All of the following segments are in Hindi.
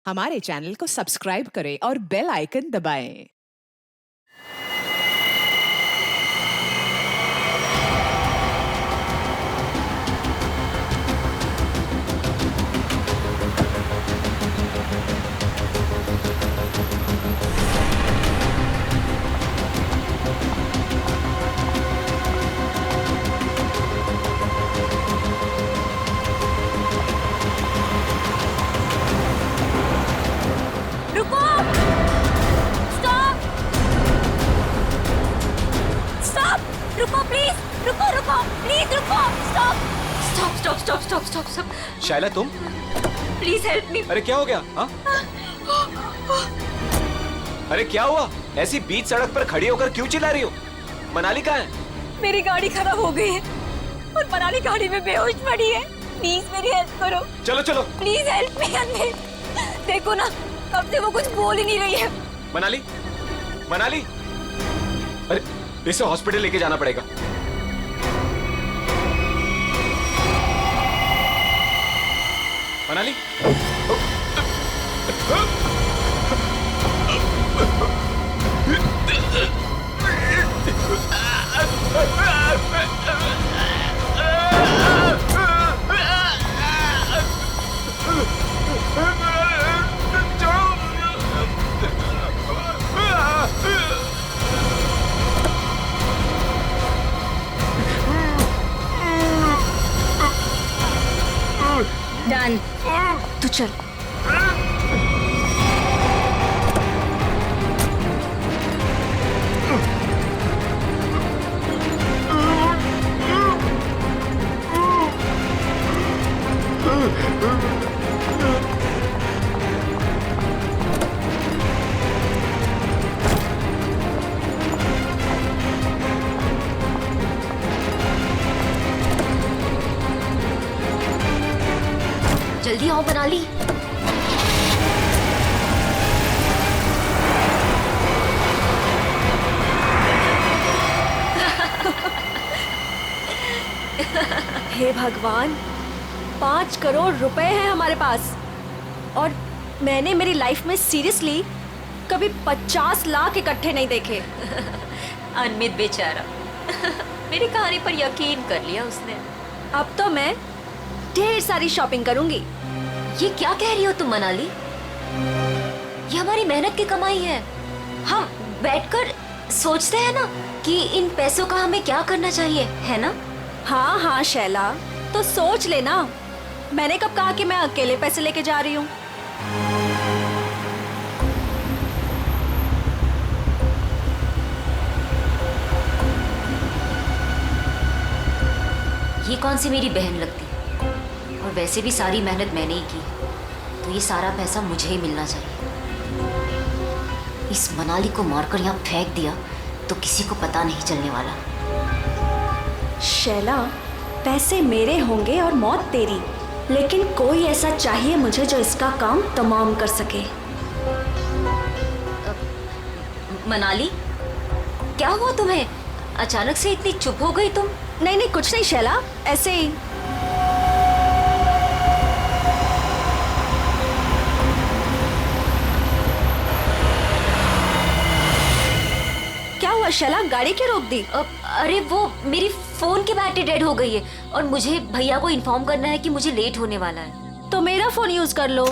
हमारे चैनल को सब्सक्राइब करें और बेल आइकन दबाएं। रुको! स्टॉप! स्टॉप! रुको प्लीज! रुको रुको! प्लीज रुको! Stop! Stop stop stop stop stop stop! शायला तुम? Please help me! अरे क्या हो गया? हाँ? अरे क्या हुआ? ऐसी बीच सड़क पर खड़ी होकर क्यों चिल्ला रही हो? मनाली कहाँ है? मेरी गाड़ी खराब हो गई है और मनाली गाड़ी में बेहोश पड़ी है। प्लीज मेरी हेल्प करो। चलो चलो। प्लीज हेल्प मी अंदर। देखो ना, कब से वो कुछ बोल ही नहीं रही है। मनाली, मनाली, अरे इसे हॉस्पिटल लेके जाना पड़ेगा। मनाली, डन। तू चल। जल्दी आओ मनाली। हे भगवान, 5 करोड़ रुपए हैं हमारे पास और मैंने मेरी लाइफ में सीरियसली कभी 50 लाख इकट्ठे नहीं देखे। अनमित बेचारा मेरी कहानी पर यकीन कर लिया उसने। अब तो मैं ढेर सारी शॉपिंग करूंगी। ये क्या कह रही हो तुम मनाली? ये हमारी मेहनत की कमाई है। हम बैठकर सोचते हैं ना कि इन पैसों का हमें क्या करना चाहिए, है ना? हाँ हाँ शैला, तो सोच लेना। मैंने कब कहा कि मैं अकेले पैसे लेके जा रही हूँ? ये कौन सी मेरी बहन लगती? और वैसे भी सारी मेहनत मैंने ही की, तो ये सारा पैसा मुझे ही मिलना चाहिए। इस मनाली को मारकर यहाँ फेंक दिया तो किसी को पता नहीं चलने वाला। शैला, पैसे मेरे होंगे और मौत तेरी, लेकिन कोई ऐसा चाहिए मुझे जो इसका काम तमाम कर सके। मनाली, क्या हुआ तुम्हें? अचानक से इतनी चुप हो गई तुम? नहीं नहीं, कुछ नहीं शैला, ऐसे ही। क्या हुआ शैला, गाड़ी क्यों रोक दी? अरे वो मेरी फोन की बैटरी डेड हो गई है और मुझे भैया को इन्फॉर्म करना है कि मुझे लेट होने वाला है। तो मेरा फोन यूज कर लो।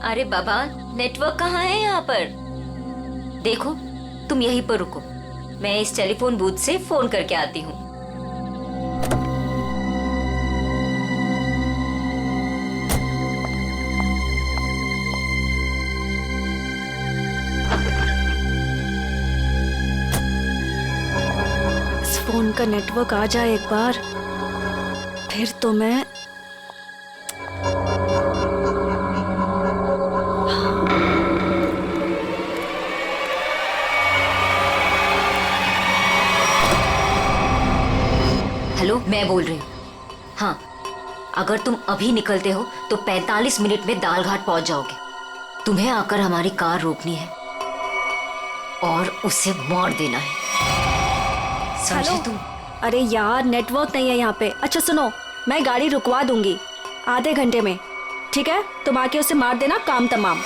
अरे बाबा, नेटवर्क कहाँ है यहाँ पर? देखो, तुम यहीं पर रुको, मैं इस टेलीफोन बूथ से फोन करके आती हूँ। इस फोन का नेटवर्क आ जाए एक बार, फिर तो मैं हेलो, मैं बोल रही हूँ। हाँ, अगर तुम अभी निकलते हो तो 45 मिनट में दालघाट पहुंच जाओगे। तुम्हें आकर हमारी कार रोकनी है और उसे मार देना है, समझे तुम? अरे यार, नेटवर्क नहीं है यहाँ पे। अच्छा सुनो, मैं गाड़ी रुकवा दूंगी आधे घंटे में। ठीक है, तुम आके उसे मार देना, काम तमाम।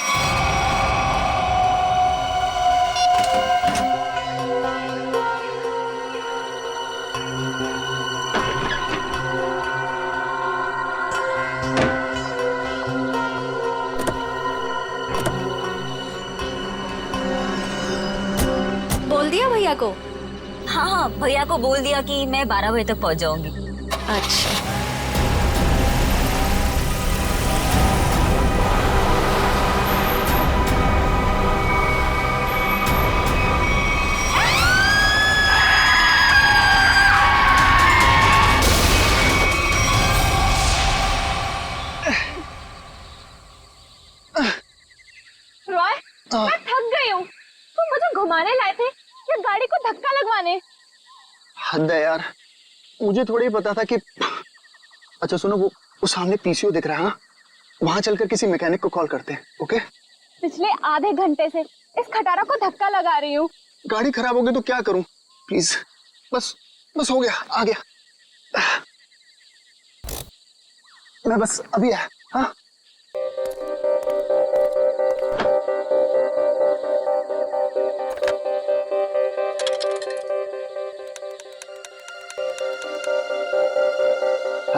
बोल दिया भैया को? हाँ हाँ, भैया को बोल दिया कि मैं 12 बजे तक पहुंच जाऊंगी। अच्छा। रॉय, मैं थक गई हूँ। तुम मुझे घुमाने लाए थे या गाड़ी को धक्का लगवाने? हद है यार, मुझे थोड़ी पता था कि। अच्छा सुनो, वो सामने पीसीओ दिख रहा है, हाँ? वहां चलकर किसी मैकेनिक को कॉल करते हैं, ओके? पिछले आधे घंटे से इस खटारा को धक्का लगा रही हूँ। गाड़ी खराब हो गई तो क्या करूं? प्लीज, बस बस हो गया, आ गया। मैं बस अभी आया, हाँ?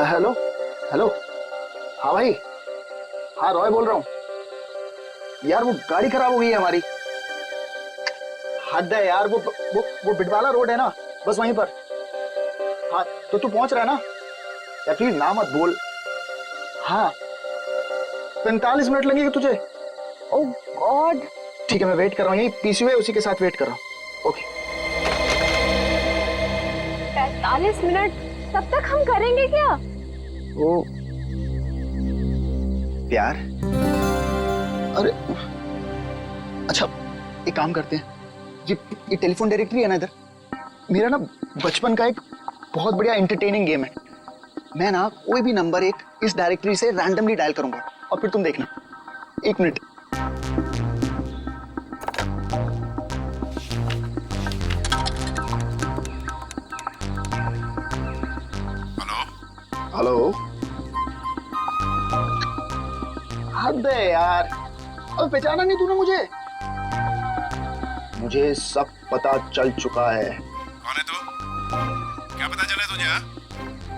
हेलो हेलो, हाँ भाई, हाँ रॉय बोल रहा हूँ। यार वो गाड़ी खराब हो गई है हमारी। हद है यार, वो बिटवाला रोड है ना, बस वहीं पर। हाँ तो तू पहुंच रहा है ना यार? प्लीज ना मत बोल। हाँ 45 मिनट लगेंगे तुझे? ओह गॉड, ठीक है मैं वेट कर रहा हूँ, यही पीसीओ है, उसी के साथ वेट कर रहा हूँ। ओके 45 मिनट, तब तक हम करेंगे क्या? ओ प्यार, अरे अच्छा एक काम करते हैं, ये टेलीफोन डायरेक्टरी है ना इधर, मेरा ना बचपन का एक बहुत बढ़िया एंटरटेनिंग गेम है। मैं ना कोई भी नंबर एक इस डायरेक्टरी से रैंडमली डायल करूंगा और फिर तुम देखना। 1 मिनट। हेलो, हद है यार, अब पहचाना नहीं तूने मुझे? मुझे सब पता चल चुका है। कौन है तू? क्या पता चला तुझे? हाँ?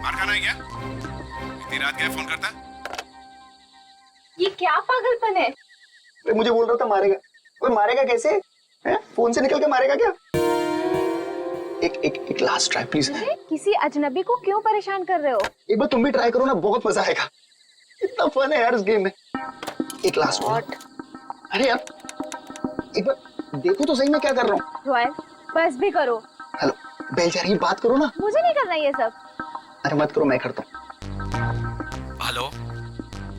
मार खाना है क्या? इतनी रात क्या फोन करता? ये क्या पागलपन है? मुझे बोल रहा था मारेगा। ओए मारेगा कैसे? हैं? फोन से निकल के मारेगा क्या? एक लास्ट ट्राई प्लीज। किसी अजनबी को क्यों परेशान कर रहे हो? एक बार तुम भी ट्राई करो ना, बहुत मजा आएगा। इतना फन है यार इस गेम में। एक लास्ट बार। अरे यार एक बार देखो तो सही मैं क्या कर रहा हूँ। रॉयल, बस भी करो। हेलो बेल जा रही है, बात करो ना। मुझे नहीं करना ये सब। अरे मत करो, मैं करता हूँ। हेलो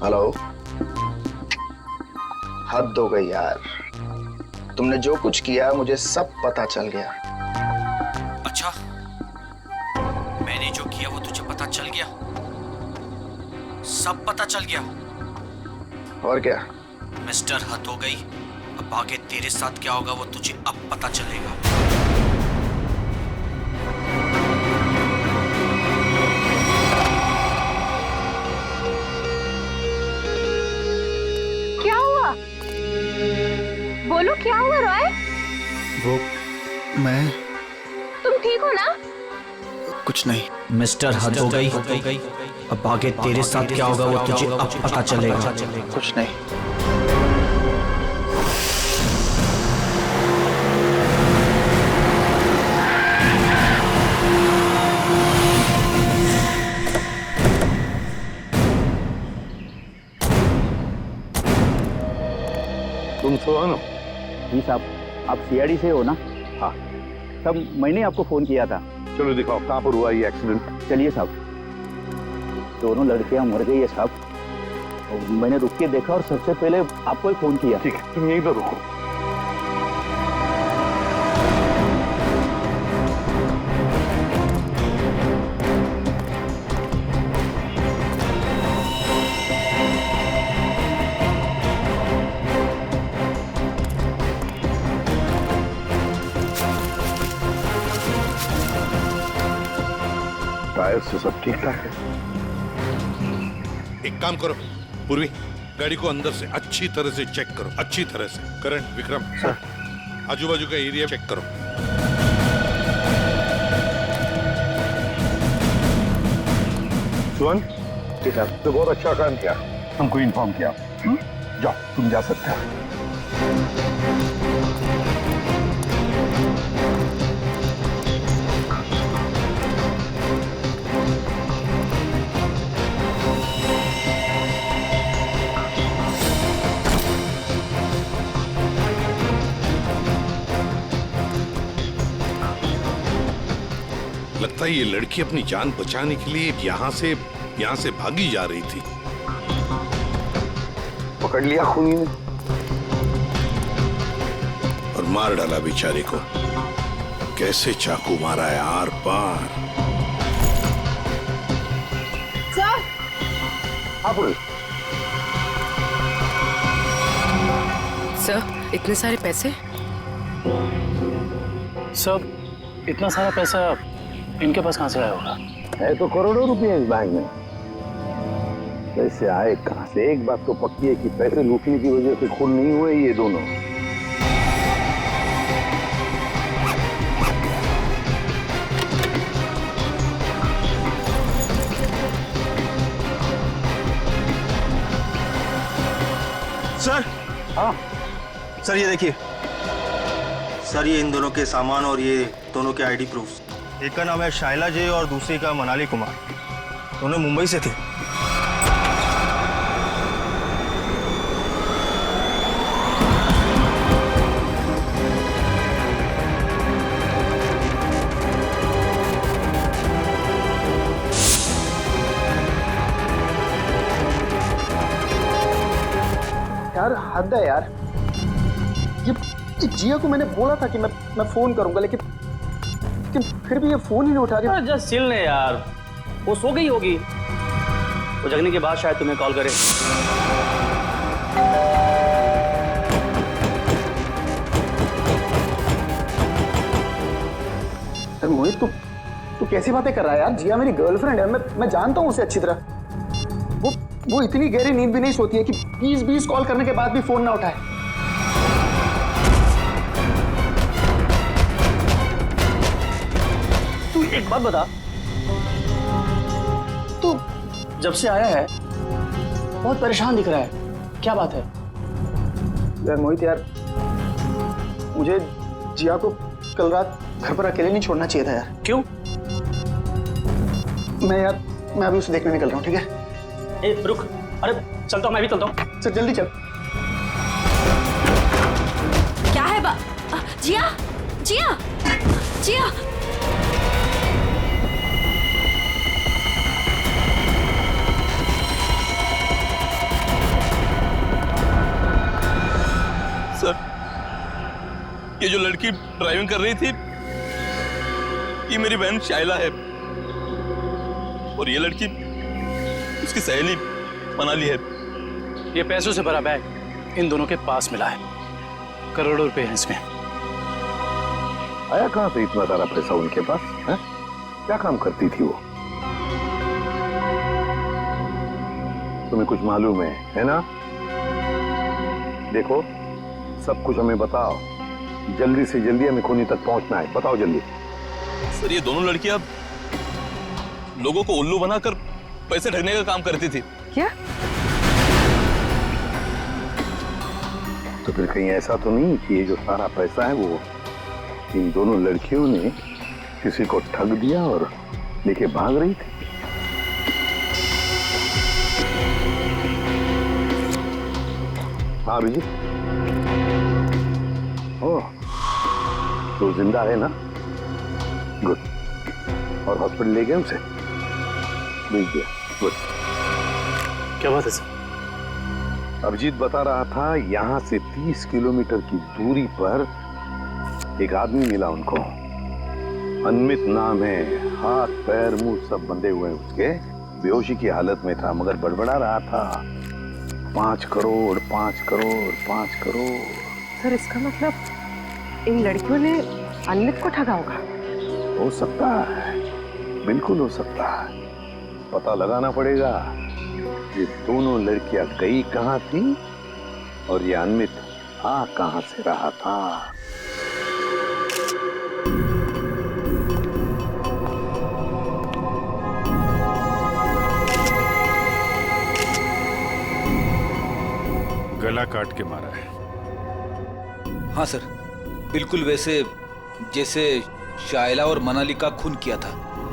हेलो, हद हो गई यार, तुमने जो कुछ किया मुझे सब पता चल गया। अच्छा, मैंने जो किया वो तुझे पता चल गया? सब पता चल गया? और क्या? मिस्टर हद हो गई, अब आगे तेरे साथ क्या होगा वो तुझे अब पता चलेगा। क्या हुआ? बोलो क्या हुआ रॉय? वो मैं तुम ठीक हो ना? कुछ नहीं। मिस्टर हद हो गई, अब आगे तेरे साथ क्या होगा वो तुझे अब पता चलेगा। कुछ नहीं। तुम सोहन हो? जी साहब, आप सीआईडी से हो ना? हाँ। तब मैंने आपको फोन किया था। चलो दिखाओ कहाँ पर हुआ ये एक्सीडेंट। चलिए साहब। दोनों लड़कियां मर गई है साहब, और मैंने रुक के देखा और सबसे पहले आपको ही फोन किया। ठीक है, तुम यहीं पर रुको। टायर से सब ठीक ठाक है। एक काम करो पूर्वी, गाड़ी को अंदर से अच्छी तरह से चेक करो, अच्छी तरह से। करण, विक्रम सर, आजू बाजू का एरिया चेक करो। सुमन, ठीक है, तो बहुत अच्छा काम किया, हमको इन्फॉर्म किया। जाओ, तुम जा सकते हो। लगता है ये लड़की अपनी जान बचाने के लिए यहाँ से भागी जा रही थी। पकड़ लिया खूनी ने और मार डाला बेचारे को। कैसे चाकू मारा है आर पार। सर, हाँ पुलिस। सर, इतने सारे पैसे? सब इतना सारा पैसा इनके पास कहाँ से आया होगा? है तो करोड़ों रुपए इस बैंक में। पैसे आए कहाँ से? एक बात तो पक्की है कि पैसे लूटने की वजह से खून नहीं हुए ये दोनों। सर, हाँ सर ये देखिए सर, ये इन दोनों के सामान और ये दोनों के आईडी प्रूफ्स। एक का नाम है शाइला जे और दूसरे का मनाली कुमार। दोनों मुंबई से थे। यार हद है यार। ये जिया को मैंने बोला था कि मैं फोन करूंगा, लेकिन फिर भी ये फोन ही नहीं उठा रही। जस्ट चिल ने यार, वो सो गई होगी। वो जगने के बाद शायद तुम्हें कॉल करे। अरे मोहित, तू कैसी बातें कर रहा है यार? जिया मेरी गर्लफ्रेंड है, मैं जानता हूँ उसे अच्छी तरह। वो इतनी गहरी नींद भी नहीं सोती है कि 20 कॉल करने के बाद भी फोन ना उठाए। तू एक बात बता, तू जब से आया है बहुत परेशान दिख रहा है, क्या बात है? यार मोहित यार, मुझे जिया को कल रात घर पर अकेले नहीं छोड़ना चाहिए था यार। क्यों? मैं अभी उसे देखने निकल रहा हूँ, ठीक है? ए रुक, अरे चलता हूँ, मैं भी चलता हूँ। सर जल्दी चल। क्या है जिया, जिया, जिया। सर, ये जो लड़की ड्राइविंग कर रही थी, ये मेरी बहन शाइला है और ये लड़की उसकी सहेली मनाली है। ये पैसों से भरा बैग इन दोनों के पास मिला है, करोड़ों रुपए हैं इसमें। आया कहाँ से इतना सारा पैसा उनके पास है? क्या काम करती थी वो? तुम्हें कुछ मालूम है ना? देखो, सब कुछ हमें बताओ, जल्दी से जल्दी हमें खूनी तक पहुंचना है। बताओ जल्दी। सर, ये दोनों लड़कियां लोगों को उल्लू बनाकर पैसे ठगने का काम करती थी। क्या? तो फिर कहीं ऐसा तो नहीं कि ये जो सारा पैसा है वो इन दोनों लड़कियों ने किसी को ठग दिया और लेके भाग रही थी? हाँ अभिजीत, ओह, तो जिंदा है ना? गुड। और हॉस्पिटल ले गए उसे? भेज दिया। गुड। क्या बात है सर? अभिजीत बता रहा था यहाँ से 30 किलोमीटर की दूरी पर एक आदमी मिला उनको। अनमित नाम है, हाथ पैर मुंह सब बंधे हुए उसके, बेहोशी की हालत में था मगर बड़बड़ा रहा था 5 करोड़ 5 करोड़ 5 करोड़। सर, इसका मतलब इन लड़कियों ने अनमित को ठगा होगा। हो सकता है, बिल्कुल हो सकता है। पता लगाना पड़ेगा ये दोनों लड़कियां गई कहां थी और ये अनमित आ कहां से रहा था? गला काट के मारा है। हाँ सर, बिल्कुल वैसे जैसे शाइला और मनाली का खून किया था।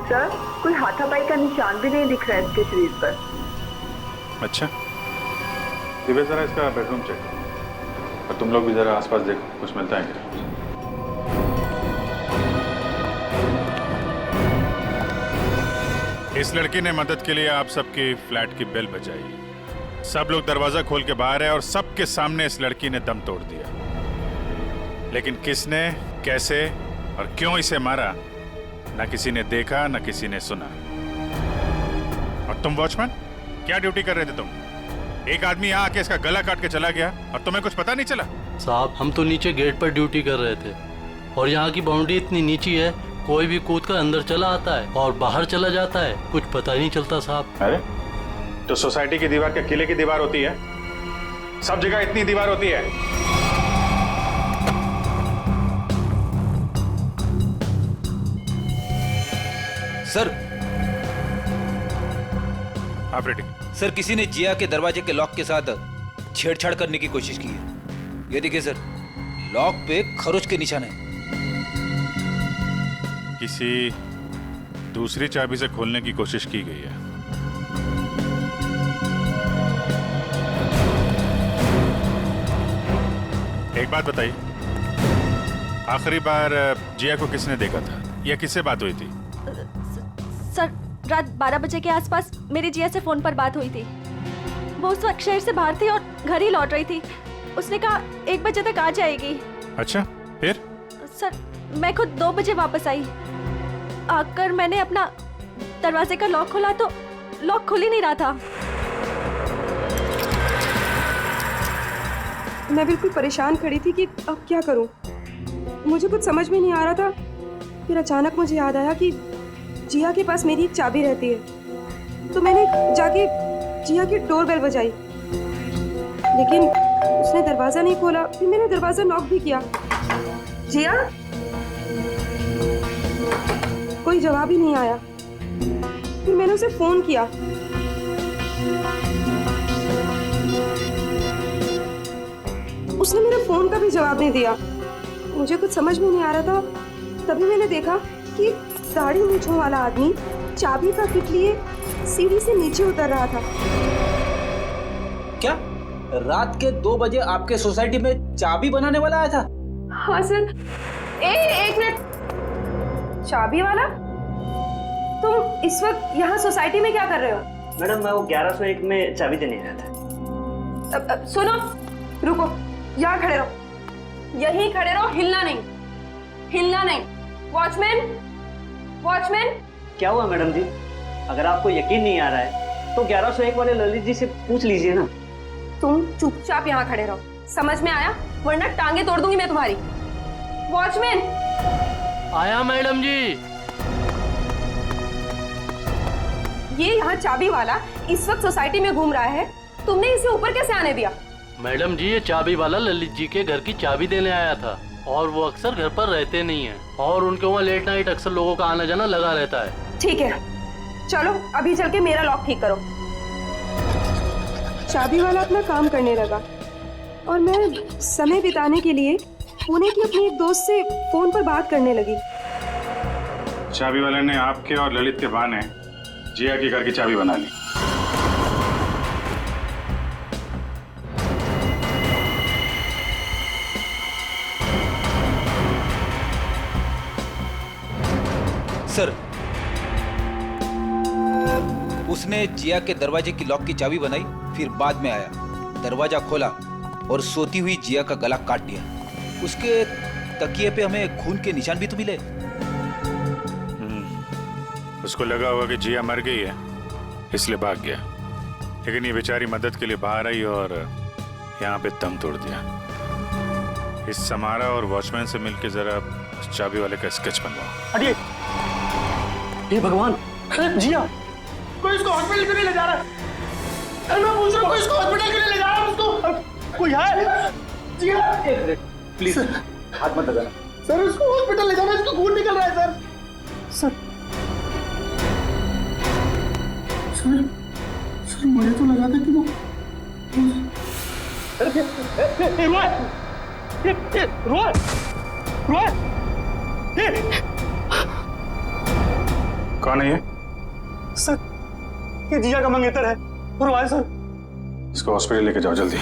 सर, कोई हाथापाई का निशान भी नहीं दिख रहा है इसके शरीर पर। अच्छा, दिव्या जरा इसका बेडरूम चेक करो और तुम लोग भी जरा आसपास देखो, कुछ मिलता है क्या? इस लड़की ने मदद के लिए आप सबकी फ्लैट की बेल बजाई। सब लोग दरवाजा खोल के बाहर है और सबके सामने इस लड़की ने दम तोड़ दिया। लेकिन किसने, कैसे और क्यों इसे मारा, ना किसी ने देखा ना किसी ने सुना। और तुम वॉचमैन, क्या ड्यूटी कर रहे थे तुम? एक आदमी यहाँ आके इसका गला काट के चला गया और तुम्हें कुछ पता नहीं चला? साहब, हम तो नीचे गेट पर ड्यूटी कर रहे थे और यहाँ की बाउंड्री इतनी नीची है, कोई भी कूद कर अंदर चला आता है और बाहर चला जाता है, कुछ पता ही नहीं चलता साहब। अरे तो सोसाइटी की दीवार क्या किले की दीवार होती है? सब जगह इतनी दीवार होती है? सर, ऑपरेटिंग सर किसी ने जिया के दरवाजे के लॉक के साथ छेड़छाड़ करने की कोशिश की है। ये देखिए सर, लॉक पे खरोच के निशान है। किसी दूसरी चाबी से खोलने की कोशिश की गई है। एक बात बताइए, आखिरी बार जिया को किसने देखा था या किससे बात हुई थी? सर, रात 12 बजे के आसपास मेरी जिया से फोन पर बात हुई थी। वो उस वक्त शहर से बाहर थी और घर ही लौट रही थी। उसने कहा 1 बजे तक आ जाएगी। अच्छा, फिर? सर, मैं खुद 2 बजे वापस आई। आकर मैंने अपना दरवाजे का लॉक खोला तो लॉक खुल ही नहीं रहा था। मैं बिल्कुल परेशान खड़ी थी कि अब क्या करूं। मुझे कुछ समझ में नहीं आ रहा था। फिर अचानक मुझे याद आया कि जिया के पास मेरी एक चाबी रहती है, तो मैंने जाके जिया की डोरबेल बजाई, लेकिन उसने दरवाजा नहीं खोला। फिर मैंने दरवाजा नॉक भी किया। जिया, कोई जवाब ही नहीं आया। फिर मैंने उसे फोन किया। उसने मेरे फोन का भी जवाब नहीं दिया। मुझे कुछ समझ में नहीं आ रहा था। तभी मैंने देखा कि दाढ़ी मूंछों वाला आदमी चाबी का किट लिए सीढ़ी से नीचे उतर रहा था। क्या रात के 2 बजे आपके सोसाइटी में चाबी बनाने वाला आया था? हाँ सर। एक मिनट, चाबी वाला? तुम इस वक्त यहाँ सोसाइटी में क्या कर रहे हो? मैडम, मैं वो 1101 में चाबी देने आया था। सुनो, रुको, यहाँ खड़े रहो, यहीं खड़े रहो, हिलना नहीं, हिलना नहीं। Watchman, watchman. क्या हुआ मैडम जी? अगर आपको यकीन नहीं आ रहा है तो 1101 वाले ललित जी से पूछ लीजिए ना। तुम चुपचाप यहाँ खड़े रहो, समझ में आया? वरना टांगे तोड़ दूंगी मैं तुम्हारी। वॉचमैन। आया मैडम जी। ये यहाँ चाबी वाला इस वक्त सोसाइटी में घूम रहा है, तुमने इसे ऊपर कैसे आने दिया? मैडम जी, ये चाबी वाला ललित जी के घर की चाबी देने आया था और वो अक्सर घर पर रहते नहीं हैं और उनके वहाँ लेट नाइट अक्सर लोगों का आना जाना लगा रहता है। ठीक है, चलो अभी चल के मेरा लॉक ठीक करो। चाबी वाला अपना काम करने लगा और मैं समय बिताने के लिए पुणे की अपनी एक दोस्त से फोन पर बात करने लगी। चाबी वाले ने आपके और ललित के बहाने जिया के घर की चाबी बना ली। सर, उसने जिया के दरवाजे की लॉक की चाबी बनाई, फिर बाद में आया, दरवाजा खोला और सोती हुई जिया का गला काट दिया। उसके तकिए पे हमें खून के निशान भी तो मिले। उसको लगा होगा कि जिया मर गई है, इसलिए भाग गया। लेकिन ये बेचारी मदद के लिए बाहर आई और यहाँ पे दम तोड़ दिया। इस समारा और वॉचमैन से मिलके जरा उस चाबी वाले का स्केच बनवाओ। अरे हे भगवान, जिया, कोई इसको हॉस्पिटल क्यों नहीं ले जा रहा? अरे मैं पूछ रहा हूँ इसको हॉस्पिटल के लिए ले जा रहा हूँ उसको। कोई है? जी हाँ। प्लीज हाथ मत लगाना। सर इसको हॉस्पिटल ले जाना, इसको खून निकल रहा है सर। सर सर मुझे तो लगा था कि वो कौन है ये? सर ये जिया का मंगेतर है। रोय सर। इसको हॉस्पिटल लेके जाओ जल्दी।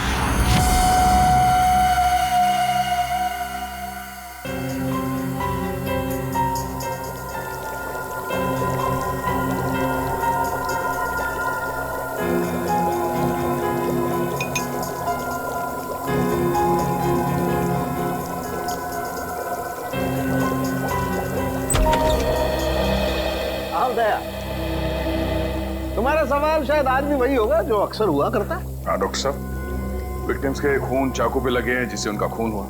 तुम्हारा सवाल शायद आज भी वही होगा जो अक्सर हुआ करता है। हाँ डॉक्टर साहब, विक्टिम्स के खून चाकू पे लगे हैं जिससे उनका खून हुआ,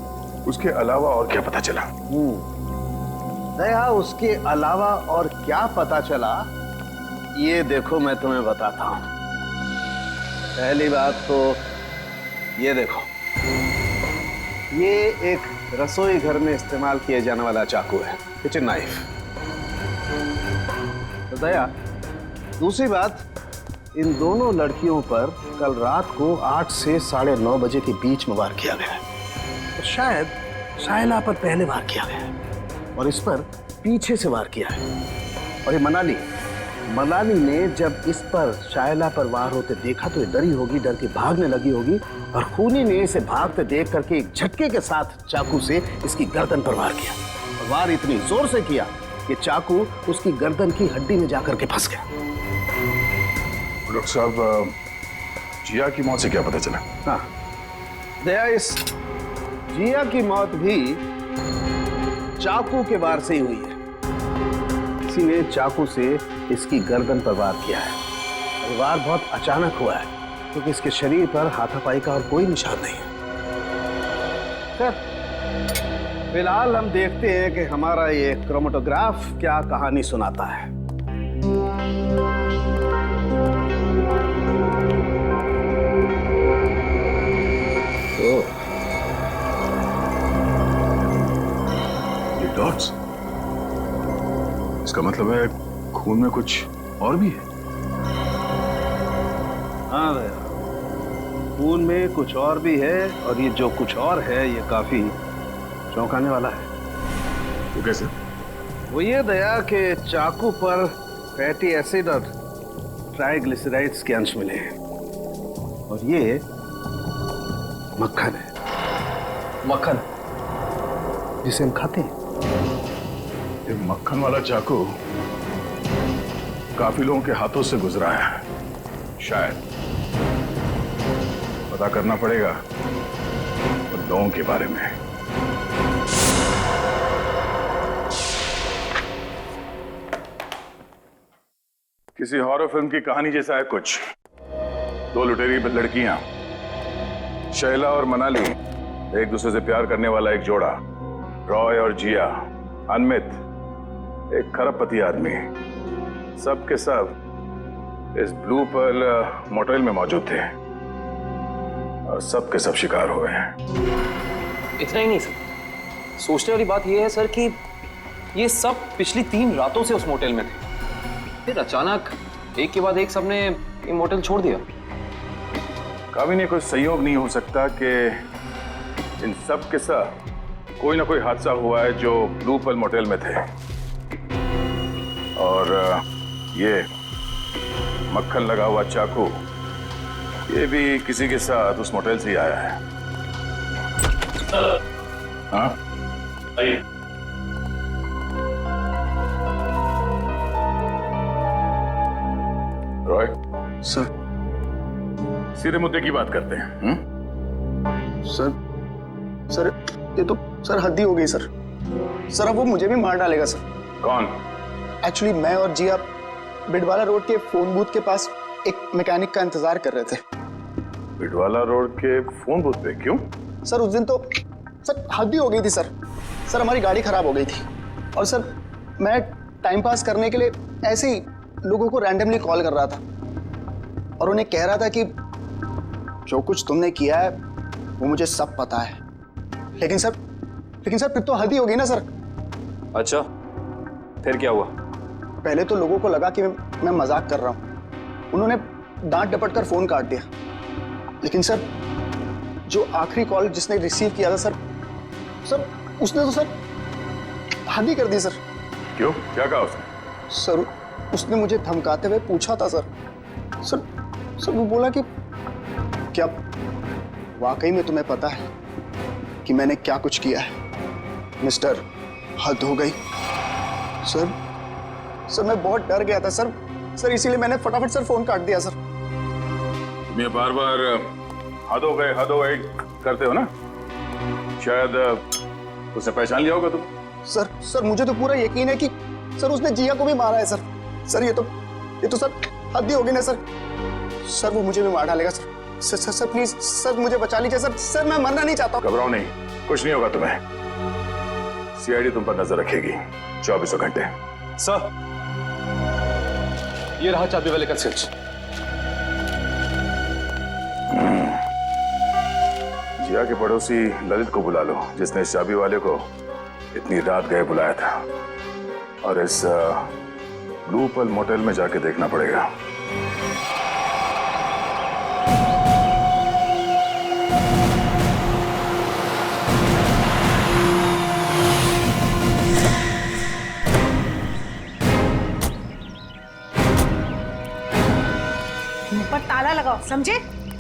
उसके अलावा और क्या पता चला? दया, उसके अलावा और क्या पता चला ये देखो मैं तुम्हें बताता हूं। पहली बात तो ये देखो, ये एक रसोई घर में इस्तेमाल किए जाने वाला चाकू है, किचन नाइफ। तो दया, दूसरी बात, इन दोनों लड़कियों पर कल रात को 8 से 9:30 बजे के बीच में वार किया गया है। तो शायद शाइला पर पहले वार किया गया है और इस पर पीछे से वार किया है। और ये मनाली ने जब इस पर शाइला पर वार होते देखा तो ये डरी होगी, डर के भागने लगी होगी और खूनी ने इसे भागते देख करके एक झटके के साथ चाकू से इसकी गर्दन पर वार किया। और वार इतनी जोर से किया कि चाकू उसकी गर्दन की हड्डी में जाकर के फंस गया। डॉक्टर साहब, जिया की मौत से क्या पता चला? हाँ दया, इस जिया की मौत भी चाकू के वार से ही हुई है। किसी ने चाकू से इसकी गर्दन पर वार किया है। और वार बहुत अचानक हुआ है क्योंकि इसके शरीर पर हाथापाई का और कोई निशान नहीं है। सर फिलहाल हम देखते हैं कि हमारा ये क्रोमेटोग्राफ क्या कहानी सुनाता है। ये डॉट्स, इसका मतलब है खून में कुछ और भी है। हाँ भैया, खून में कुछ और भी है और ये जो कुछ और है ये काफी चौंकाने वाला है। वो कैसे? वो ये दया के चाकू पर फैटी एसिड और ट्राइग्लिसराइड्स के अंश मिले हैं और ये मक्खन है। मक्खन जिसे हम खाते हैं। ये मक्खन वाला चाकू काफी लोगों के हाथों से गुजरा है। शायद पता करना पड़ेगा उन लोगों के बारे में। किसी हॉरर फिल्म की कहानी जैसा है कुछ। 2 लुटेरी लड़कियां, शैला और मनाली, एक दूसरे से प्यार करने वाला एक जोड़ा, रॉय और जिया, अनमित, एक खरबपति आदमी, सब के सब इस ब्लू पर्ल मोटेल में मौजूद थे और सब के सब शिकार हुए हैं। इतना ही नहीं सर, सोचने वाली बात यह है सर कि ये सब पिछली 3 रातों से उस मोटेल में थे, फिर अचानक एक के बाद एक सबने ये मोटेल छोड़ दिया। कभी नहीं कोई संयोग नहीं हो सकता कि इन सब के साथ कोई ना कोई हादसा हुआ है जो ब्लू पर्ल मोटेल में थे और ये मक्खन लगा हुआ चाकू ये भी किसी के साथ उस मोटेल से ही आया है। हाँ आइए। रॉय सर, सीधे मुद्दे की बात करते हैं। सर ये तो सर हद ही हो गई सर। सर अब वो मुझे भी मार डालेगा सर। कौन? एक्चुअली मैं और जिया बिडवाला रोड के फोन बूथ के पास एक मैकेनिक का इंतजार कर रहे थे। बिडवाला रोड के फोन बूथ पे? क्यों? सर उस दिन तो सर हद ही हो गई थी सर। सर हमारी गाड़ी खराब हो गई थी और सर मैं टाइम पास करने के लिए ऐसे ही लोगों को रैंडमली कॉल कर रहा था और उन्हें कह रहा था कि जो कुछ तुमने किया है वो मुझे सब पता है, लेकिन सर फिर तो हद ही होगी ना सर। अच्छा, फिर क्या हुआ? पहले तो लोगों को लगा कि मैं मजाक कर रहा हूँ, उन्होंने डांट डपट कर फोन काट दिया। लेकिन सर जो आखिरी कॉल जिसने रिसीव किया था सर उसने तो सर हद ही कर दी सर। क्यों, क्या कहा उसने? सर उसने मुझे धमकाते हुए पूछा था सर वो बोला कि क्या वाकई में तुम्हें पता है कि मैंने क्या कुछ किया है? मिस्टर, हद हो गई। सर मैं बहुत डर गया था सर इसीलिए मैंने फटाफट सर फोन काट दिया सर। मैं बार बार हद हो गए करते हो ना, शायद उसने पहचान लिया होगा तुम। सर मुझे तो पूरा यकीन है कि सर उसने जिया को भी मारा है सर ये तो सर हद ही होगी ना सर वो मुझे भी मार डालेगा सर प्लीज सर मुझे बचा लीजिए सर मैं मरना नहीं चाहता। घबराओ नहीं, कुछ नहीं होगा तुम्हें। सीआईडी तुम पर नजर रखेगी 24 घंटे। सर, ये रहा चाबी वाले का स्विच। जिया के पड़ोसी ललित को बुला लो, जिसने इस चाबी वाले को इतनी रात गए बुलाया था, और इस ब्लू पल मोटेल में जाके देखना पड़ेगा। मुंह पर ताला लगाओ, समझे?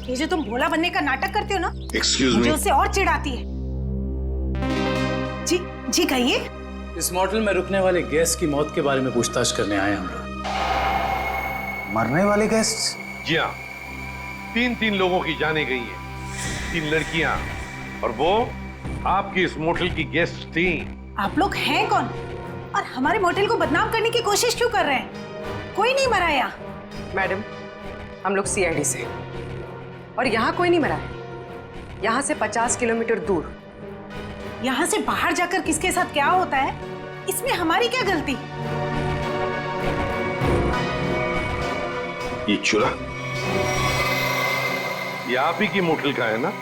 ये जो तुम भोला बनने का नाटक करते हो ना, एक्सक्यूज मुझे उससे और चिढ़ आती है। जी कहिए। इस मोटेल में रुकने वाले गेस्ट की मौत के बारे में पूछताछ करने आए हम लोग। मरने वाले गेस्ट? जी हाँ, 3 लोगों की जाने गई है, 3 लड़कियां, और वो आपकी इस मोटेल की गेस्ट थी। आप लोग हैं कौन और हमारे मोटेल को बदनाम करने की कोशिश क्यों कर रहे हैं? कोई नहीं मरा यहाँ। मैडम, हम लोग सीआईडी से, और यहाँ कोई नहीं मरा है। यहाँ से 50 किलोमीटर दूर। यहाँ से बाहर जाकर किसके साथ क्या होता है, इसमें हमारी क्या गलती? ये चूल्हा ये आप ही की मोटेल का है ना?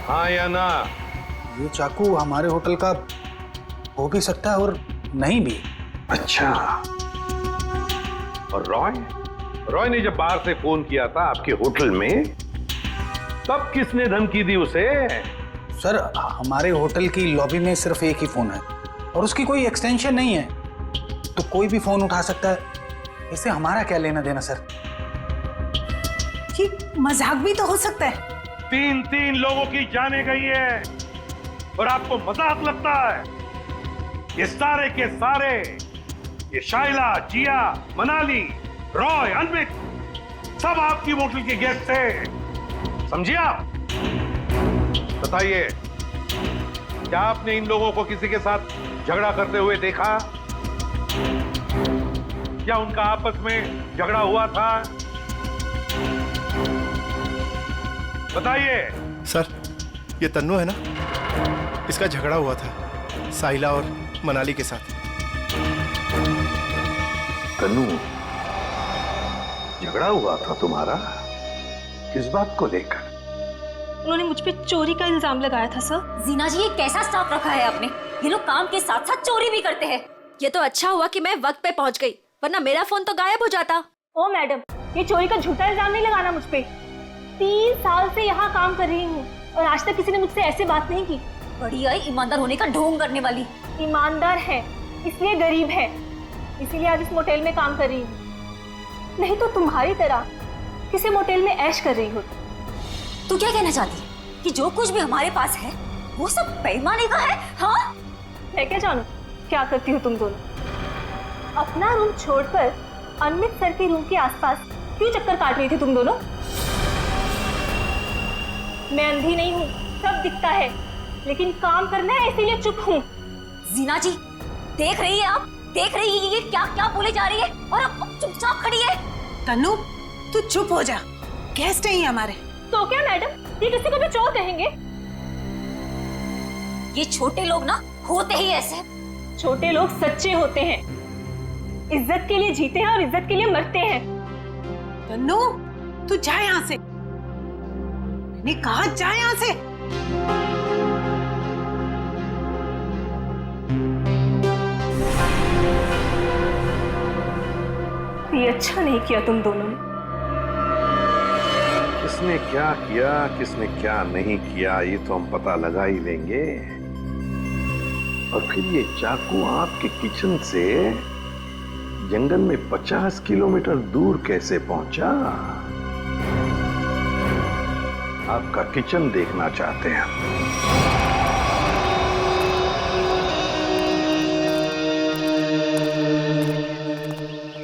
हाँ या ना? ये चाकू हमारे होटल का हो भी सकता है और नहीं भी। अच्छा, और रॉय ने जब बाहर से फोन किया था आपके होटल में, तब किसने धमकी दी उसे? सर, हमारे होटल की लॉबी में सिर्फ एक ही फोन है और उसकी कोई एक्सटेंशन नहीं है, तो कोई भी फोन उठा सकता है। इससे हमारा क्या लेना देना सर? ये मजाक भी तो हो सकता है। 3 लोगों की जाने गई है और आपको मजाक लगता है? ये सारे के सारे, ये शाइला, जिया, मनाली, रॉय, अनमित, सब आपकी होटल के गेस्ट थे, समझिए आप? बताइए, क्या आपने इन लोगों को किसी के साथ झगड़ा करते हुए देखा? क्या उनका आपस में झगड़ा हुआ था? बताइए। सर, ये तन्नू है ना, इसका झगड़ा हुआ था साहिला और मनाली के साथ। तन्नू, झगड़ा हुआ था तुम्हारा? किस बात को लेकर? उन्होंने मुझ पे चोरी का इल्जाम लगाया था सर। जीना जी, ये कैसा स्टाफ रखा है आपने? ये लोग काम के साथ साथ चोरी भी करते हैं। ये तो अच्छा हुआ कि मैं वक्त पे पहुंच गई, वरना मेरा फोन तो गायब हो जाता। ओ मैडम, ये चोरी का झूठा इल्जाम नहीं लगाना मुझ पे। 3 साल से यहाँ काम कर रही हूँ और आज तक किसी ने मुझसे ऐसे बात नहीं की। बड़ी आई ईमानदार होने का ढोंग करने वाली। ईमानदार है इसलिए गरीब है, इसीलिए आज इस मोटेल में काम कर रही हूँ, नहीं तो तुम्हारी तरह किसी मोटेल में ऐश कर रही हो। तू क्या कहना चाहती है कि जो कुछ भी हमारे पास है वो सब पैमाने का है? हाँ, मैं क्या जानूं क्या करती हो तुम दोनों। अपना रूम छोड़कर अनमित सर के रूम के आसपास क्यों चक्कर काट रही थी तुम दोनों? मैं अंधी नहीं हूँ, सब दिखता है, लेकिन काम करना है इसीलिए चुप हूँ। जीना जी, देख रही है आप? देख रही है ये क्या क्या बोले जा रही है और अब चुपचाप खड़ी है। तन्नू, तू चुप हो जा, गेस्ट है हमारे। तो क्या मैडम, ये किसी को भी चोर कहेंगे? ये छोटे लोग ना होते ही ऐसे। छोटे लोग सच्चे होते हैं, इज्जत के लिए जीते हैं और इज्जत के लिए मरते हैं। तन्नू, तू जा यहाँ से, मैंने कहा जा यहाँ से। ये अच्छा नहीं किया तुम दोनों ने। किसने क्या किया, किसने क्या नहीं किया, ये तो हम पता लगा ही लेंगे। और फिर ये चाकू आपके किचन से जंगल में 50 किलोमीटर दूर कैसे पहुंचा? आपका किचन देखना चाहते हैं।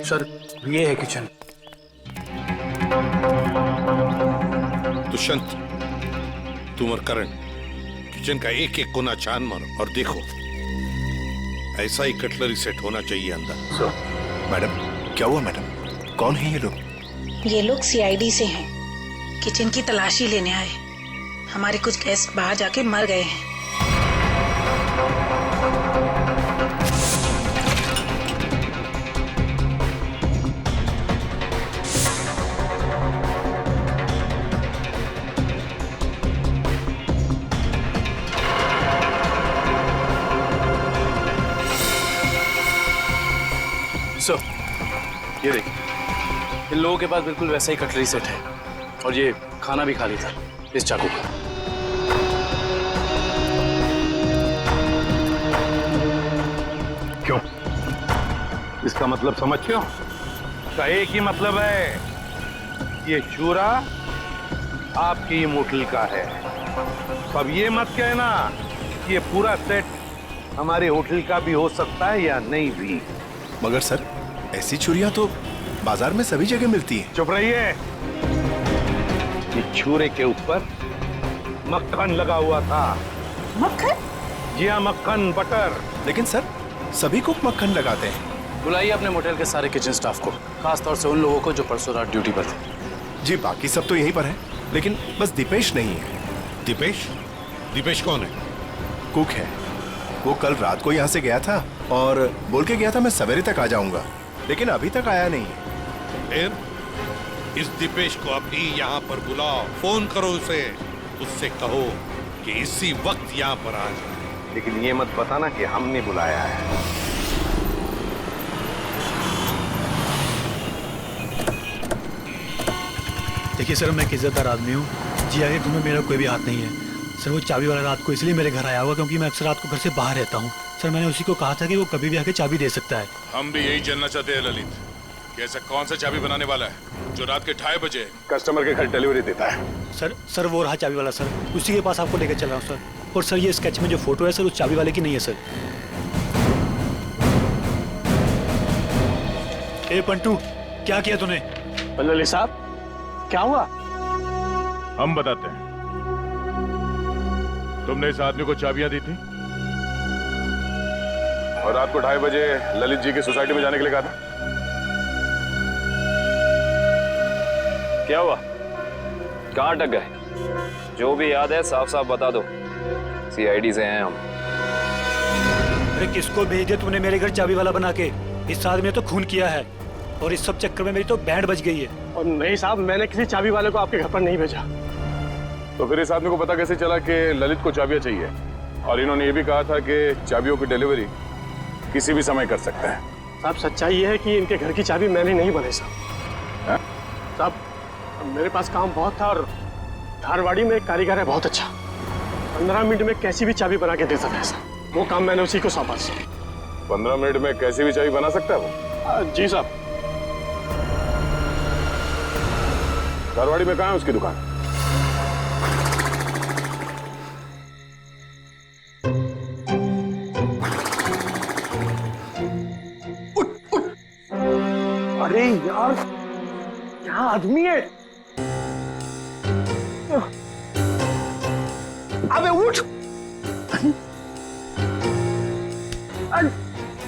सर ये है किचन। दुष्यंत, तुम और करण किचन का एक एक कोना छान मारो और देखो, ऐसा ही कटलरी सेट होना चाहिए अंदर। मैडम, क्या हुआ मैडम? कौन है ये लोग? ये लोग सीआईडी से हैं, किचन की तलाशी लेने आए। हमारे कुछ गेस्ट बाहर जाके मर गए हैं। सर, ये देखिए, इन लोगों के पास बिल्कुल वैसा ही कटलरी सेट है और ये खाना भी खाली था इस चाकू का। क्यों? इसका मतलब समझते हो? इसका एक ही मतलब है, ये चूरा आपकी होटल का है। अब ये मत कहना कि ये पूरा सेट हमारे होटल का भी हो सकता है या नहीं भी। मगर सर, ऐसी छुरियां तो बाजार में सभी जगह मिलती हैं। चुप रहिए। ये छुरे के ऊपर मक्खन लगा हुआ था। मक्खन? जी हाँ, मक्खन, बटर। लेकिन सर, सभी कुक मक्खन लगाते हैं। बुलाइए अपने मोटेल के सारे किचन स्टाफ को, खास तौर से उन लोगों को जो परसों रात ड्यूटी पर थे। जी, बाकी सब तो यहीं पर है, लेकिन बस दीपेश नहीं है। दीपेश? दीपेश कौन है? कुक है। वो कल रात को यहाँ से गया था और बोल के गया था मैं सवेरे तक आ जाऊंगा, लेकिन अभी तक आया नहीं है। फिर इस दीपेश को अभी यहाँ पर बुलाओ, फोन करो उसे, उससे कहो कि इसी वक्त यहाँ पर आ जाए। लेकिन ये मत बताना कि हमने बुलाया है। देखिए सर, मैं एक इज्जतदार आदमी हूँ, जी आगे तुम्हें मेरा कोई भी हाथ नहीं है। सर, वो चाबी वाला रात को इसलिए मेरे घर आया हुआ क्योंकि मैं अक्सर रात को घर से बाहर रहता हूँ। सर, मैंने उसी को कहा था कि वो कभी भी आके चाबी दे सकता है। हम भी यही जानना चाहते हैं ललित, कि ऐसा कौन सा चाबी बनाने वाला है जो रात के 2:30 बजे कस्टमर के घर डिलीवरी देता है। सर वो रहा चाबी वाला सर, उसी के पास आपको लेकर चल रहा हूँ सर। और सर, ये स्केच में जो फोटो है सर, उस चाबी वाले की नहीं है सर। ए पंटू, क्या किया तूने? ललित साहब, क्या हुआ? हम बताते हैं। तुमने इस आदमी को चाबियां दी थी और रात को 2:30 बजे ललित जी की सोसाइटी में जाने के लिए कहा था। क्या हुआ? कहाँ अटक गए? जो भी याद है साफ साफ बता दो, सीआईडी से हैं हम। अरे किसको भेज दिया तूने मेरे घर चाबी वाला बना के? इस आदमी ने तो खून किया है और इस सब चक्कर में मेरी तो बैंड बज गई है। और नहीं साहब, मैंने किसी चाबी वाले को आपके घर पर नहीं भेजा। तो फिर इस आदमी को पता कैसे चला कि ललित को चाबियां चाहिए? और इन्होंने ये भी कहा था कि चाबियों की डिलीवरी किसी भी समय कर सकता है। साहब, सच्चाई ये है कि इनके घर की चाबी मैंने नहीं बनाई साहब। साहब, मेरे पास काम बहुत था और धारवाड़ी में एक कारीगर है बहुत अच्छा, 15 मिनट में कैसी भी चाबी बना के देता था साहब। वो काम मैंने उसी को सौंपा। 15 मिनट में कैसी भी चाबी बना सकता है वो? जी साहब। धारवाड़ी में कहाँ है उसकी दुकान? अरे यार, क्या आदमी है? अबे उठ!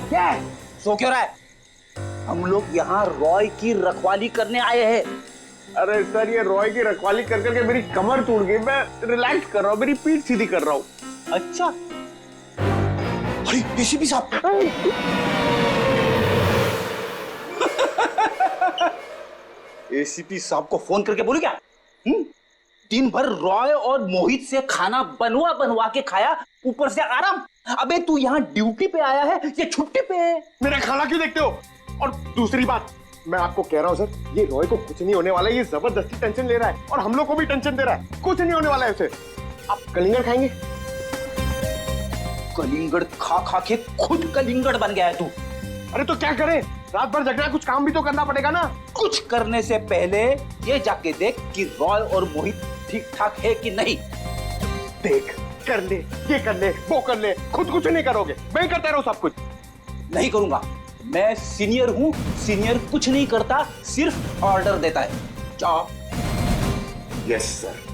क्या है? सो क्यों रहा है? हम लोग यहाँ रॉय की रखवाली करने आए हैं। अरे सर, ये रॉय की रखवाली कर करके मेरी कमर टूट गई। मैं रिलैक्स कर रहा हूँ, मेरी पीठ सीधी कर रहा हूँ। अच्छा, अरे एसीपी साहब, एसीपी साहब को फोन करके बोलू क्या? दिन भर रॉय और मोहित से खाना बनवा बनवा के खाया, ऊपर से आराम। अबे तू यहाँ ड्यूटी पे आया है या छुट्टी पे है? मेरा खाना क्यों देखते हो? और दूसरी बात, मैं आपको कह रहा हूँ सर, ये रॉय को कुछ नहीं होने वाला है। ये जबरदस्ती टेंशन ले रहा है और हम लोग को भी टेंशन दे रहा है। कुछ नहीं होने वाला है उसे। आप कलिंगड़ खाएंगे? कलिंगड़ खा खा के खुद कलिंगड़ बन गया है तू। अरे तो क्या करें, रात भर जगना है, कुछ काम भी तो करना पड़ेगा ना। कुछ करने से पहले ये जाके देख कि रॉय और मोहित ठीक ठाक है कि नहीं। देख, कर ले, ये कर ले, वो कर ले, खुद कुछ नहीं करोगे, मैं करता रहूं सब कुछ। नहीं करूंगा, मैं सीनियर हूं। सीनियर कुछ नहीं करता, सिर्फ ऑर्डर देता है। जाओ। Yes sir.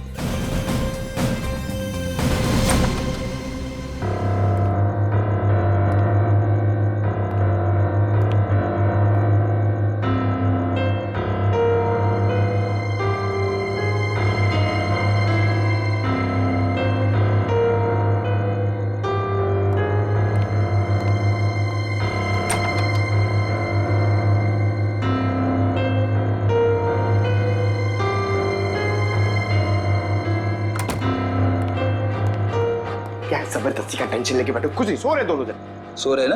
जबरदस्ती का टेंशन लेके बैठो, कुछ नहीं, सो रहे दोनों जन। सो रहे ना?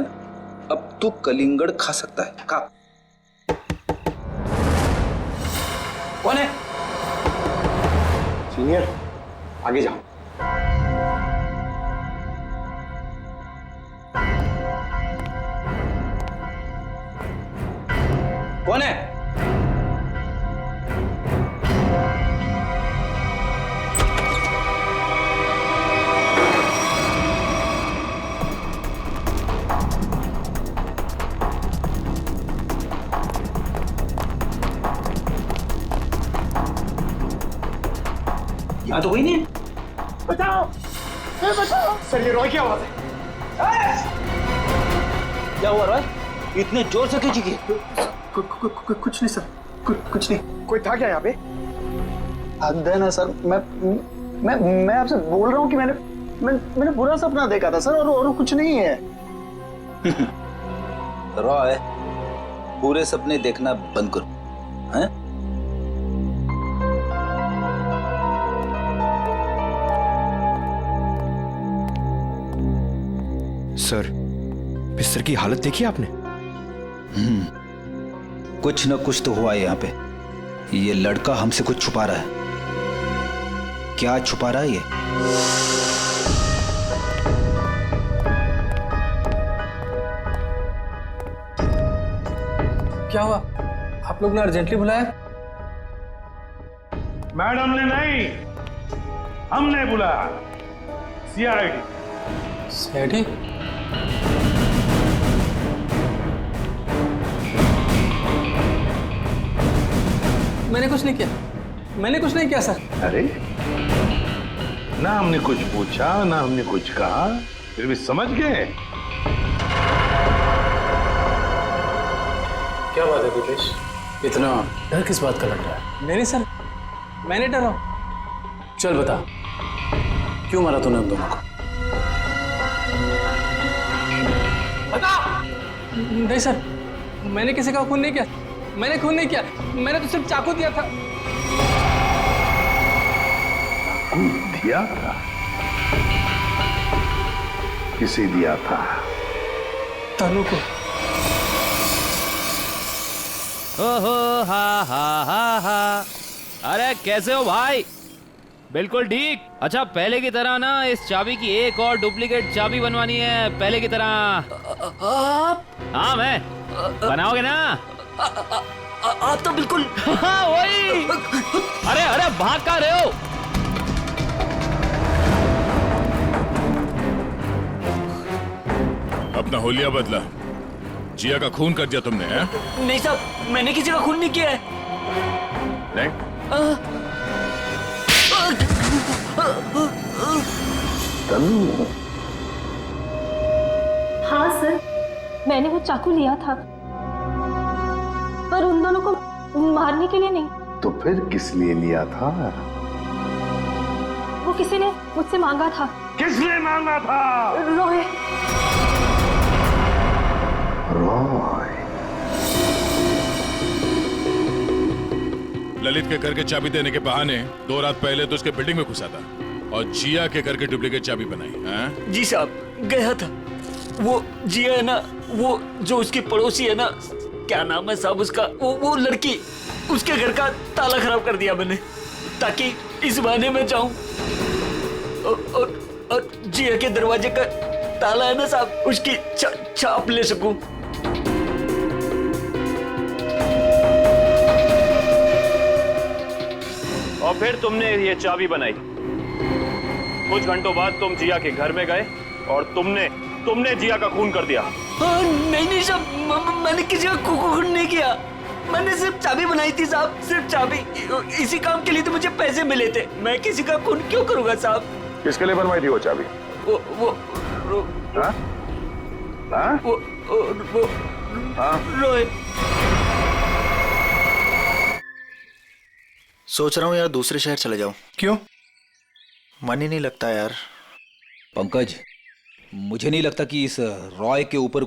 अब तू कलिंगड़ खा सकता है। खा। कौन है? सीनियर, आगे जाओ। कौन है? यहाँ तो कोई नहीं है। बचाओ, बचाओ। सर ये रॉय की आवाज है। क्या हुआ रॉय? इतने जोर से क्यों चीखी? कुछ नहीं सर, कुछ नहीं। कोई था क्या यहाँ पे? हद है ना सर, मैं आपसे बोल रहा हूँ कि मैंने बुरा सपना देखा था सर, और कुछ नहीं है। रॉय, पूरे सपने देखना बंद करो, हैं? सर, बिस्तर की हालत देखी आपने? कुछ न कुछ तो हुआ है यहाँ पे। ये लड़का हमसे कुछ छुपा रहा है। क्या छुपा रहा है ये? क्या हुआ? आप लोग ने अर्जेंटली बुलाया? मैडम ने नहीं, हमने बुलाया। सीआईडी। सीआईडी? मैंने कुछ नहीं किया, मैंने कुछ नहीं किया सर। अरे ना हमने कुछ पूछा, ना हमने कुछ कहा, फिर भी समझ गए। क्या बात है दिपेश, इतना डर किस बात का लग रहा है? नहीं सर, मैंने डरा। चल बता, क्यों मारा तूने उन दोनों को? बता। नहीं सर, मैंने किसी का खून नहीं किया, मैंने खून नहीं किया, मैंने तो सिर्फ चाकू दिया था। दिया था? किसे दिया था? तनु को। ओहो हा हा हा हा। अरे कैसे हो भाई? बिल्कुल ठीक। अच्छा पहले की तरह ना इस चाबी की एक और डुप्लीकेट चाबी बनवानी है, पहले की तरह। आप? हाँ मैं। बनाओगे ना? आप तो बिल्कुल। हाँ वही। अरे अरे भाग कहाँ रहे हो? अपना होलिया बदला। जिया का खून कर दिया तुमने, हैं? नहीं साहब, मैंने किसी का खून नहीं किया है। नहीं? तनु। हाँ सर, मैंने वो चाकू लिया था, पर उन दोनों को मारने के लिए नहीं। तो फिर किस लिए लिया था? वो किसी ने मुझसे मांगा था। किसने मांगा था? रॉय। रॉय। ललित के घर के चाबी देने के बहाने 2 रात पहले तो उसके बिल्डिंग में घुसा था और जिया के घर की डुप्लीकेट चाबी बनाई। हाँ? जी साहब, गया था। वो जिया है ना, वो जो उसकी पड़ोसी है ना, क्या नाम है साहब उसका, वो लड़की, उसके घर का ताला खराब कर दिया मैंने, ताकि इस बहाने में जाऊं और जिया के दरवाजे का ताला है ना साहब, उसकी छाप ले सकूं। और फिर तुमने ये चाबी बनाई। कुछ घंटों बाद तुम जिया के घर में गए और तुमने जिया का खून कर दिया। नहीं साहब, मैंने किसी का खून नहीं किया। मैंने सिर्फ चाबी बनाई थी साहब, सिर्फ चाबी। इसी काम के लिए तो मुझे पैसे मिले थे। मैं किसी का खून क्यों करूंगा साहब? किसके लिए बनवाई थी वो चाबी? रोहित। सोच रहा हूँ यार दूसरे शहर चले जाऊं। क्यों? मन ही नहीं लगता यार। पंकज, मुझे नहीं लगता कि इस रॉय के ऊपर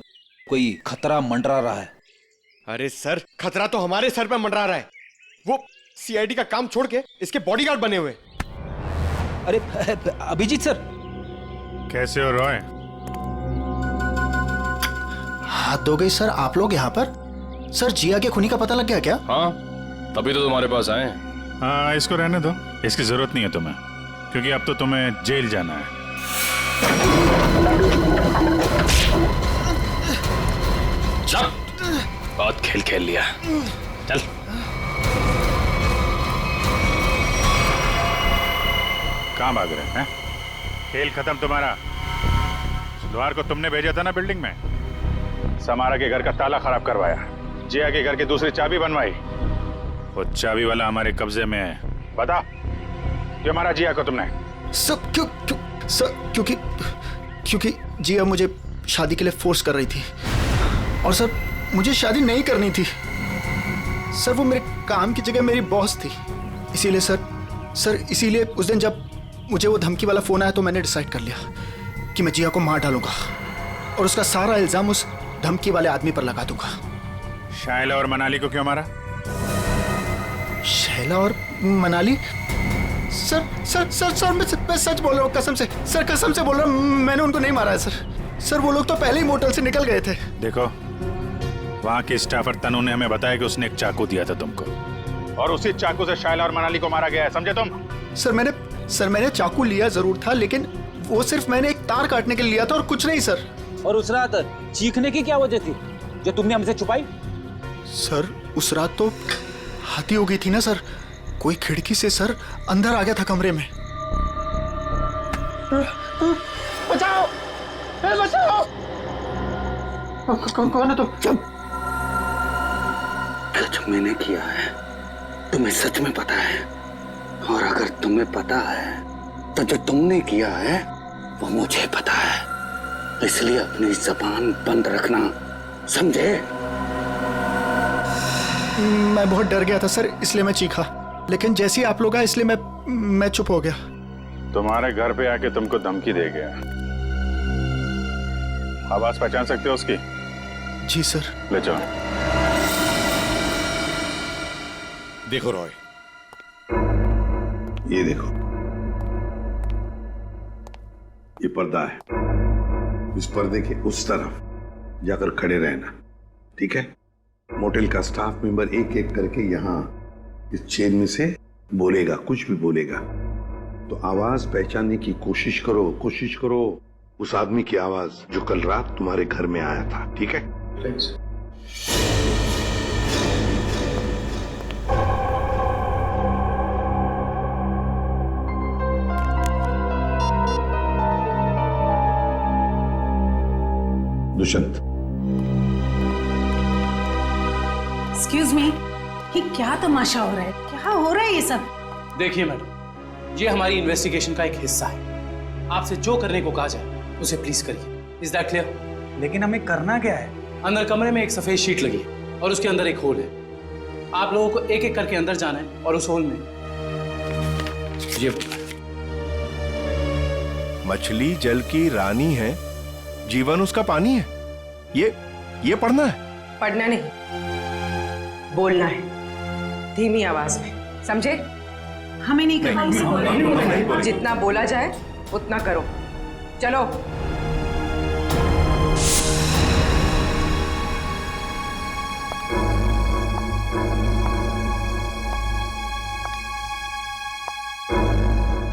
कोई खतरा मंडरा रहा है। अरे सर, खतरा तो हमारे सर पे मंडरा रहा है। वो सीआईडी का काम छोड़ के इसके बॉडीगार्ड बने हुए। अरे अभिजीत सर, कैसे हो रॉय? हाथ धो गई सर आप लोग यहाँ पर? सर जिया के खूनी का पता लग गया क्या? हाँ, तभी तो तुम्हारे पास आए। हाँ, इसको रहने दो, इसकी जरूरत नहीं है तुम्हें, क्योंकि अब तो तुम्हें जेल जाना है। चल, बहुत खेल खेल लिया, चल। कहाँ भाग रहे हैं? खेल खत्म तुम्हारा। सुधवार को तुमने भेजा था ना बिल्डिंग में, समारा के घर का ताला खराब करवाया, जिया के घर की दूसरी चाबी बनवाई। वो चाबी वाला हमारे कब्जे में है। बता, क्यों मारा जिया को तुमने? सब क्योंकि जिया मुझे शादी के लिए फोर्स कर रही थी, और सर मुझे शादी नहीं करनी थी। सर वो मेरे काम की जगह मेरी बॉस थी, इसीलिए उस दिन जब मुझे वो धमकी वाला फोन आया तो मैंने डिसाइड कर लिया कि मैं जिया को मार डालूंगा और उसका सारा इल्जाम उस धमकी वाले आदमी पर लगा दूंगा। शाइला और मनाली को क्यों मारा? शैला और मनाली? सर मैं सच बोल रहा हूँ, कसम से सर, कसम से बोल रहा हूँ, मैंने उनको नहीं मारा है सर। वो लोग तो पहले ही मोटल से निकल गए थे। देखो, वहाँ के स्टाफर तनु ने हमें बताया कि उसने एक चाकू दिया था तुमको, और उसी चाकू से शाइला और मनाली को मारा गया है, समझे तुम? सर मैंने चाकू लिया जरूर था, लेकिन वो सिर्फ मैंने एक तार काटने के लिए लिया था और कुछ नहीं सर। और उस रात चीखने की क्या वजह थी जो तुमने हमसे छुपाई? सर उस रात तो हाथी हो गई थी ना सर, कोई खिड़की से सर अंदर आ गया था कमरे में। बचाओ, बचाओ! कौन है तुम? जो मैंने किया है तुम्हें सच में पता है, और अगर तुम्हें पता है तो जो तुमने किया है वो मुझे पता है, इसलिए अपनी जबान बंद रखना, समझे? मैं बहुत डर गया था सर, इसलिए मैं चीखा, लेकिन जैसे ही आप लोग आए इसलिए मैं चुप हो गया। तुम्हारे घर पे आके तुमको धमकी दे गया। आवाज पहचान सकते हो उसकी? जी सर। ले जाओ। देखो रॉय, ये देखो, ये पर्दा है, इस पर्दे के उस तरफ जाकर खड़े रहना, ठीक है? मोटेल का स्टाफ मेंबर एक एक करके यहाँ इस चेन में से बोलेगा, कुछ भी बोलेगा तो आवाज पहचानने की कोशिश करो उस आदमी की आवाज जो कल रात तुम्हारे घर में आया था, ठीक है? दुष्यंत। एक्सक्यूज मी, ये क्या तमाशा हो रहा है? क्या हो रहा है ये सब? देखिए मैडम, ये हमारी इन्वेस्टिगेशन का एक हिस्सा है। आपसे जो करने को कहा जाए उसे प्लीज करिए। Is that clear? लेकिन हमें करना क्या है? अंदर कमरे में एक सफेद शीट लगी है और उसके अंदर एक होल है। आप लोगों को एक एक करके अंदर जाना है और उस होल में ये होता है। मछली जल की रानी है, जीवन उसका पानी है, ये पढ़ना है? पढ़ना नहीं, बोलना है, धीमी आवाज में। समझे? हमें नहीं करना। जितना बोला जाए उतना करो। चलो।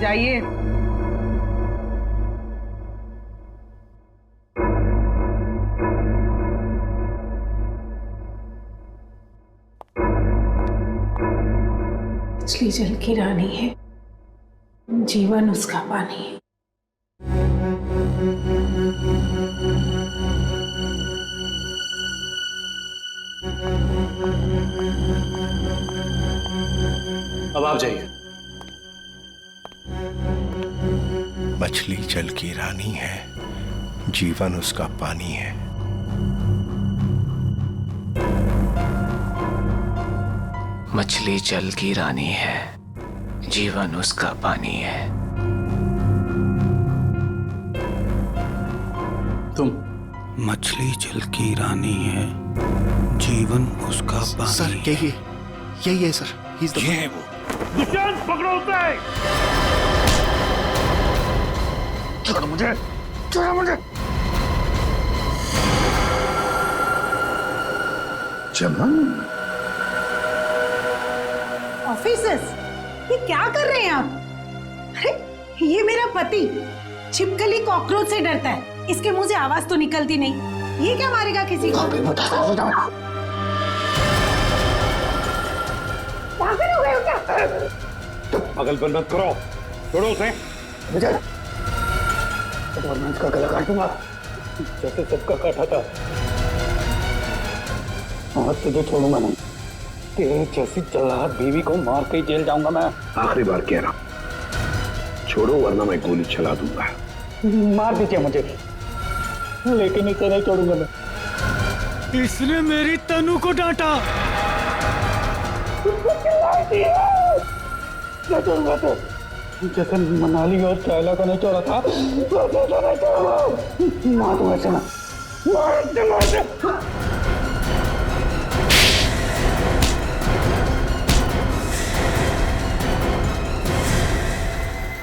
जाइए। मछली जल की रानी है, जीवन उसका पानी है। अब आप जाइए। मछली जल की रानी है, जीवन उसका पानी है। मछली जल की रानी है, जीवन उसका पानी है। तुम? मछली जल की रानी है, जीवन उसका पानी। सर यही है सर। ये है वो। दुष्यंत पकड़ो उसे। छोड़ो मुझे। चमन, ऑफिसर्स, ये क्या कर रहे हैं आप? अरे ये मेरा पति छिपकली कॉकरोच से डरता है, इसके मुंह से आवाज तो निकलती नहीं, ये क्या मारेगा किसी को? पागल हो गए हो क्या? पागलपन मत करो, छोड़ो उसे। वरना इसका गला काट दूंगा जैसे सबका काटा था। और तुझे छोड़ूंगा नहीं, तेरे जैसी चलाक बीवी को मार के जेल जाऊंगा मैं। आखिरी बार कह रहा हूं, छोड़ो वरना मैं गोली चला दूंगा। मार दीजिए मुझे, लेकिन इसे नहीं छोड़ूंगा मैं। इसने मेरी तनु को डांटा। क्या छोड़ूंगा तो? जैसे मनाली और शायला का नहीं छोड़ा था, वैसे तो नहीं छोड़ूंगा। मार दूंगा इसे, मार दे।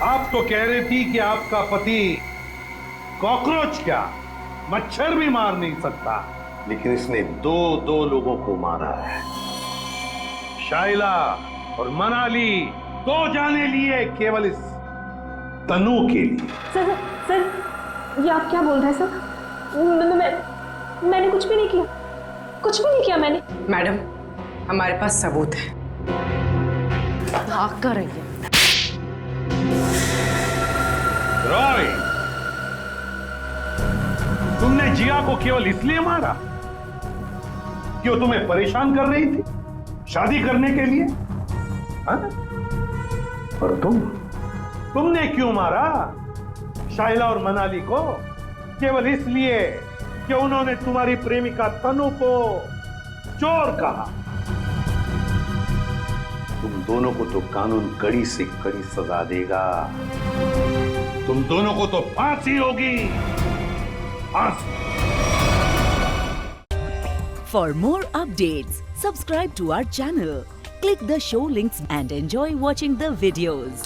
आप तो कह रही थी कि आपका पति कॉकरोच क्या मच्छर भी मार नहीं सकता, लेकिन इसने दो लोगों को मारा है। शाइला और मनाली, 2 जाने लिए केवल इस तनु के लिए। सर ये आप क्या बोल रहे हैं सर? मैंने कुछ भी नहीं किया, मैंने। मैडम, हमारे पास सबूत है। भाग कर रही है। रॉय, तुमने जिया को केवल इसलिए मारा कि वो तुम्हें परेशान कर रही थी शादी करने के लिए, हाँ? और तुमने क्यों मारा शाइला और मनाली को? केवल इसलिए कि उन्होंने तुम्हारी प्रेमिका तनु को चोर कहा। तुम दोनों को तो कानून कड़ी से कड़ी सजा देगा। तुम दोनों को तो फांसी होगी, फांसी। For more updates, subscribe to our channel, click the show links and enjoy watching the videos.